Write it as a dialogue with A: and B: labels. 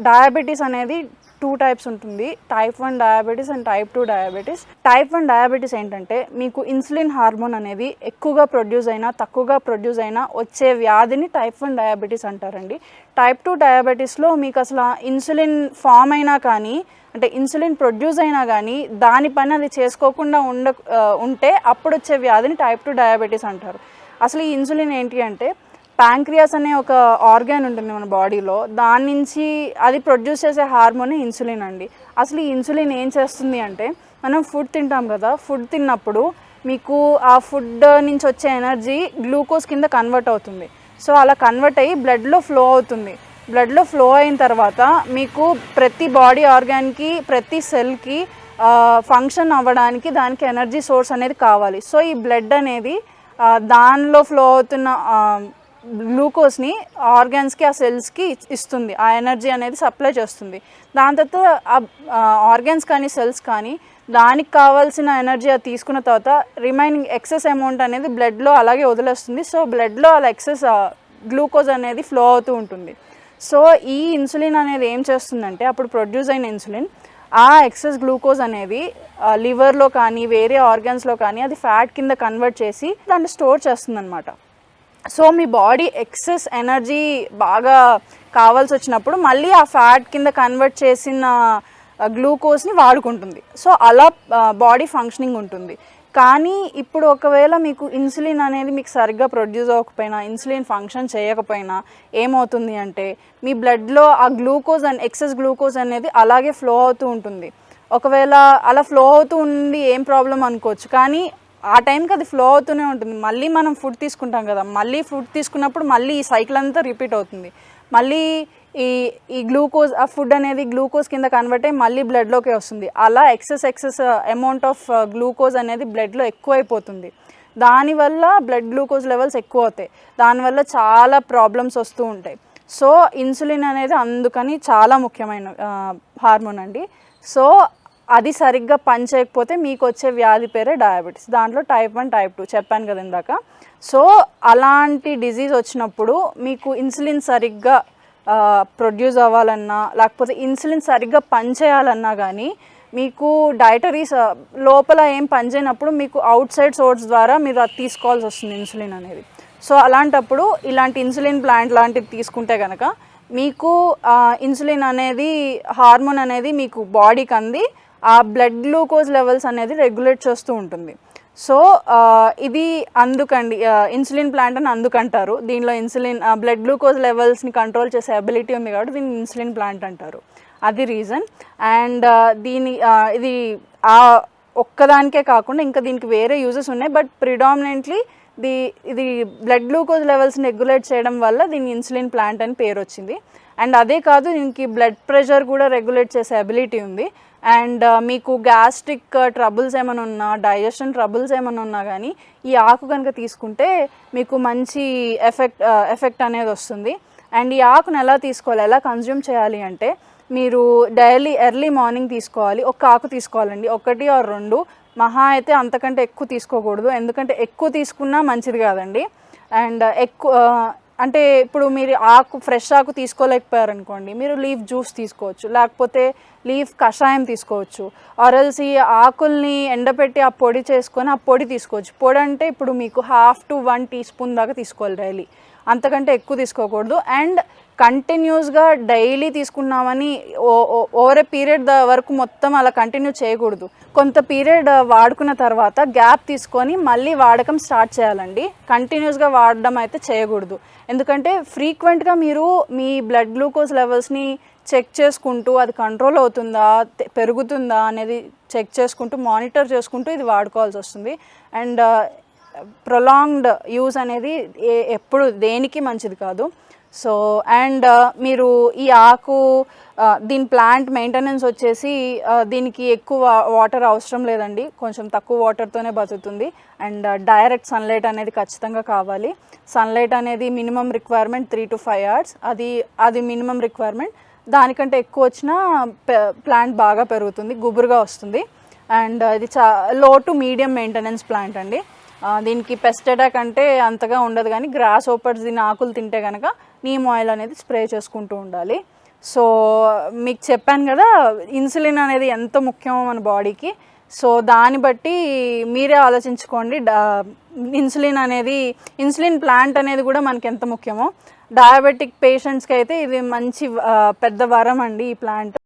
A: Diabetes అనేది 2 types ఉంటుంది. Type 1 diabetes and type 2 diabetes. Type 1 diabetes ఏంటంటే మీకు ఇన్సులిన్ హార్మోన్ అనేది ఎక్కువగా ప్రొడ్యూస్ అయినా తక్కువగా ప్రొడ్యూస్ అయినా వచ్చే వ్యాధిని టైప్ 1 డయాబెటీస్ అంటారండి. టైప్ 2 డయాబెటీస్లో మీకు అసలు ఇన్సులిన్ ఫామ్ అయినా కానీ అంటే ఇన్సులిన్ ప్రొడ్యూస్ అయినా కానీ దాని పని అది చేసుకోకుండా ఉంటే అప్పుడు వచ్చే వ్యాధిని టైప్ 2 డయాబెటీస్ అంటారు. అసలు ఈ ఇన్సులిన్ ఏంటి అంటే ప్యాంక్రియాస్ అనే ఒక ఆర్గాన్ ఉంటుంది మన బాడీలో, దాని నుంచి అది ప్రొడ్యూస్ చేసే హార్మోనే ఇన్సులిన్ అండి. అసలు ఈ ఇన్సులిన్ ఏం చేస్తుంది అంటే మనం ఫుడ్ తింటాం కదా, ఫుడ్ తిన్నప్పుడు మీకు ఆ ఫుడ్ నుంచి వచ్చే ఎనర్జీ గ్లూకోజ్ కింద కన్వర్ట్ అవుతుంది. సో అలా కన్వర్ట్ అయ్యి బ్లడ్లో ఫ్లో అవుతుంది. బ్లడ్లో ఫ్లో అయిన తర్వాత మీకు ప్రతి బాడీ ఆర్గాన్కి ప్రతి సెల్కి ఫంక్షన్ అవ్వడానికి దానికి ఎనర్జీ సోర్స్ అనేది కావాలి. సో ఈ బ్లడ్ అనేది దానిలో ఫ్లో అవుతున్న గ్లూకోజ్ని ఆర్గాన్స్కి ఆ సెల్స్కి ఇస్తుంది. ఆ ఎనర్జీ అనేది సప్లై చేస్తుంది. దాని తర్వాత ఆర్గాన్స్ కానీ సెల్స్ కానీ దానికి కావాల్సిన ఎనర్జీ అది తీసుకున్న తర్వాత రిమైనింగ్ ఎక్సెస్ అమౌంట్ అనేది బ్లడ్లో అలాగే వదిలేస్తుంది. సో బ్లడ్లో అలా ఎక్సెస్ గ్లూకోజ్ అనేది ఫ్లో అవుతూ ఉంటుంది. సో ఈ ఇన్సులిన్ అనేది ఏం చేస్తుందంటే అప్పుడు ప్రొడ్యూస్ అయిన ఇన్సులిన్ ఆ ఎక్సెస్ గ్లూకోజ్ అనేది లివర్లో కానీ వేరే ఆర్గాన్స్లో కానీ అది ఫ్యాట్ కింద కన్వర్ట్ చేసి దాన్ని స్టోర్ చేస్తుందన్నమాట. సో మీ బాడీ ఎక్సెస్ ఎనర్జీ బాగా కావాల్సి వచ్చినప్పుడు మళ్ళీ ఆ ఫ్యాట్ కింద కన్వర్ట్ చేసిన గ్లూకోజ్ని వాడుకుంటుంది. సో అలా బాడీ ఫంక్షనింగ్ ఉంటుంది. కానీ ఇప్పుడు ఒకవేళ మీకు ఇన్సులిన్ అనేది మీకు సరిగ్గా ప్రొడ్యూస్ అవ్వకపోయినా, ఇన్సులిన్ ఫంక్షన్ చేయకపోయినా ఏమవుతుంది అంటే మీ బ్లడ్లో ఆ గ్లూకోజ్ అండ్ ఎక్సెస్ గ్లూకోజ్ అనేది అలాగే ఫ్లో అవుతూ ఉంటుంది. ఒకవేళ అలా ఫ్లో అవుతూ ఉంది ఏం ప్రాబ్లం అనుకోవచ్చు, కానీ ఆ టైంకి అది ఫ్లో అవుతూనే ఉంటుంది. మళ్ళీ మనం ఫుడ్ తీసుకుంటాం కదా, మళ్ళీ ఫుడ్ తీసుకున్నప్పుడు మళ్ళీ ఈ సైకిల్ అంతా రిపీట్ అవుతుంది. మళ్ళీ ఈ గ్లూకోజ్ ఆ ఫుడ్ అనేది గ్లూకోజ్ కింద కన్వర్ట్ అయ్యి మళ్ళీ బ్లడ్లోకి వస్తుంది. అలా ఎక్సెస్ అమౌంట్ ఆఫ్ గ్లూకోజ్ అనేది బ్లడ్లో ఎక్కువైపోతుంది. దానివల్ల బ్లడ్ గ్లూకోజ్ లెవెల్స్ ఎక్కువ అవుతాయి. దానివల్ల చాలా ప్రాబ్లమ్స్ వస్తూ ఉంటాయి. సో ఇన్సులిన్ అనేది అందుకని చాలా ముఖ్యమైన హార్మోన్ అండి. సో అది సరిగ్గా పనిచేయకపోతే మీకు వచ్చే వ్యాధి పేరే డయాబెటీస్. దాంట్లో టైప్ 1 టైప్ 2 చెప్పాను కదా ఇందాక. సో అలాంటి డిజీజ్ వచ్చినప్పుడు మీకు ఇన్సులిన్ సరిగ్గా ప్రొడ్యూస్ అవ్వాలన్నా లేకపోతే ఇన్సులిన్ సరిగ్గా పనిచేయాలన్నా కానీ మీకు డైటరీస్ లోపల ఏం పనిచేయనప్పుడు మీకు అవుట్ సైడ్ సోర్స్ ద్వారా మీరు అది తీసుకోవాల్సి వస్తుంది ఇన్సులిన్ అనేది. సో అలాంటప్పుడు ఇలాంటి ఇన్సులిన్ ప్లాంట్ లాంటివి తీసుకుంటే కనుక మీకు ఇన్సులిన్ అనేది హార్మోన్ అనేది మీకు బాడీకి అంది ఆ బ్లడ్ గ్లూకోజ్ లెవెల్స్ అనేది రెగ్యులేట్ చేస్తూ ఉంటుంది. సో ఇది అందుకండి ఇన్సులిన్ ప్లాంట్ అని అందుకంటారు. దీనిలో ఇన్సులిన్ బ్లడ్ గ్లూకోజ్ లెవెల్స్ని కంట్రోల్ చేసే అబిలిటీ ఉంది కాబట్టి దీన్ని ఇన్సులిన్ ప్లాంట్ అంటారు. అది రీజన్. అండ్ ఇది ఒక్కదానికే కాకుండా ఇంకా దీనికి వేరే యూజెస్ ఉన్నాయి. బట్ ప్రిడామినెంట్లీ ఇది బ్లడ్ గ్లూకోజ్ లెవెల్స్ని రెగ్యులేట్ చేయడం వల్ల దీన్ని ఇన్సులిన్ ప్లాంట్ అని పేరు వచ్చింది. అండ్ అదే కాదు, దీనికి బ్లడ్ ప్రెషర్ కూడా రెగ్యులేట్ చేసే అబిలిటీ ఉంది. అండ్ మీకు గ్యాస్ట్రిక్ ట్రబుల్స్ ఏమైనా ఉన్నా, డైజెషన్ ట్రబుల్స్ ఏమైనా ఉన్నా కానీ ఈ ఆకు కనుక తీసుకుంటే మీకు మంచి ఎఫెక్ట్ అనేది వస్తుంది. అండ్ ఈ ఆకును ఎలా తీసుకోవాలి, ఎలా కన్జ్యూమ్ చేయాలి అంటే మీరు డైలీ ఎర్లీ మార్నింగ్ తీసుకోవాలి. ఒక ఆకు తీసుకోవాలండి, 1 or 2, మహా అయితే అంతకంటే ఎక్కువ తీసుకోకూడదు. ఎందుకంటే ఎక్కువ తీసుకున్నా మంచిది కాదండి. అండ్ అంటే ఇప్పుడు మీరు ఫ్రెష్ ఆకు తీసుకోలేకపోయారనుకోండి, మీరు లీఫ్ జ్యూస్ తీసుకోవచ్చు, లేకపోతే లీఫ్ కషాయం తీసుకోవచ్చు. ఆర్ఎల్స్ ఈ ఆకుల్ని ఎండబెట్టి ఆ పొడి చేసుకొని ఆ పొడి తీసుకోవచ్చు. పొడి అంటే ఇప్పుడు మీకు 1/2 to 1 teaspoon దాకా తీసుకోవాలి డైలీ, అంతకంటే ఎక్కువ తీసుకోకూడదు. అండ్ కంటిన్యూస్గా డైలీ తీసుకున్నామని ఓవర్ ఏ పీరియడ్ వరకు మొత్తం అలా కంటిన్యూ చేయకూడదు. కొంత పీరియడ్ వాడుకున్న తర్వాత గ్యాప్ తీసుకొని మళ్ళీ వాడకం స్టార్ట్ చేయాలండి. కంటిన్యూస్గా వాడడం అయితే చేయకూడదు. ఎందుకంటే ఫ్రీక్వెంట్గా మీరు మీ బ్లడ్ గ్లూకోజ్ లెవెల్స్ని చెక్ చేసుకుంటూ అది కంట్రోల్ అవుతుందా పెరుగుతుందా అనేది చెక్ చేసుకుంటూ మానిటర్ చేసుకుంటూ ఇది వాడుకోవాల్సి వస్తుంది. అండ్ ప్రొలాంగ్డ్ యూజ్ అనేది ఎప్పుడు దేనికి మంచిది కాదు. సో అండ్ మీరు ఈ ఆకు దీని ప్లాంట్ మెయింటెనెన్స్ వచ్చేసి దీనికి ఎక్కువ వాటర్ అవసరం లేదండి, కొంచెం తక్కువ వాటర్తోనే బతుకుతుంది. అండ్ డైరెక్ట్ సన్లైట్ అనేది ఖచ్చితంగా కావాలి. సన్లైట్ అనేది మినిమం రిక్వైర్మెంట్ 3 to 5 hours, అది మినిమం రిక్వైర్మెంట్. దానికంటే ఎక్కువ వచ్చినా ప్లాంట్ బాగా పెరుగుతుంది, గుబురుగా వస్తుంది. అండ్ ఇది లో టు మీడియం మెయింటెనెన్స్ ప్లాంట్ అండి. దీనికి పెస్ట్ అటాక్ అంటే అంతగా ఉండదు, కానీ గ్రాస్ ఓపర్స్ దీని ఆకులు తింటే కనుక నీమ్ ఆయిల్ అనేది స్ప్రే చేసుకుంటూ ఉండాలి. సో మీకు చెప్పాను కదా ఇన్సులిన్ అనేది ఎంత ముఖ్యమో మన బాడీకి. సో దాన్ని బట్టి మీరే ఆలోచించుకోండి. ఇన్సులిన్ ప్లాంట్ అనేది కూడా మనకి ఎంత ముఖ్యమో. డయాబెటిక్ పేషెంట్స్కి అయితే ఇది మంచి పెద్ద వరం అండి ఈ ప్లాంట్.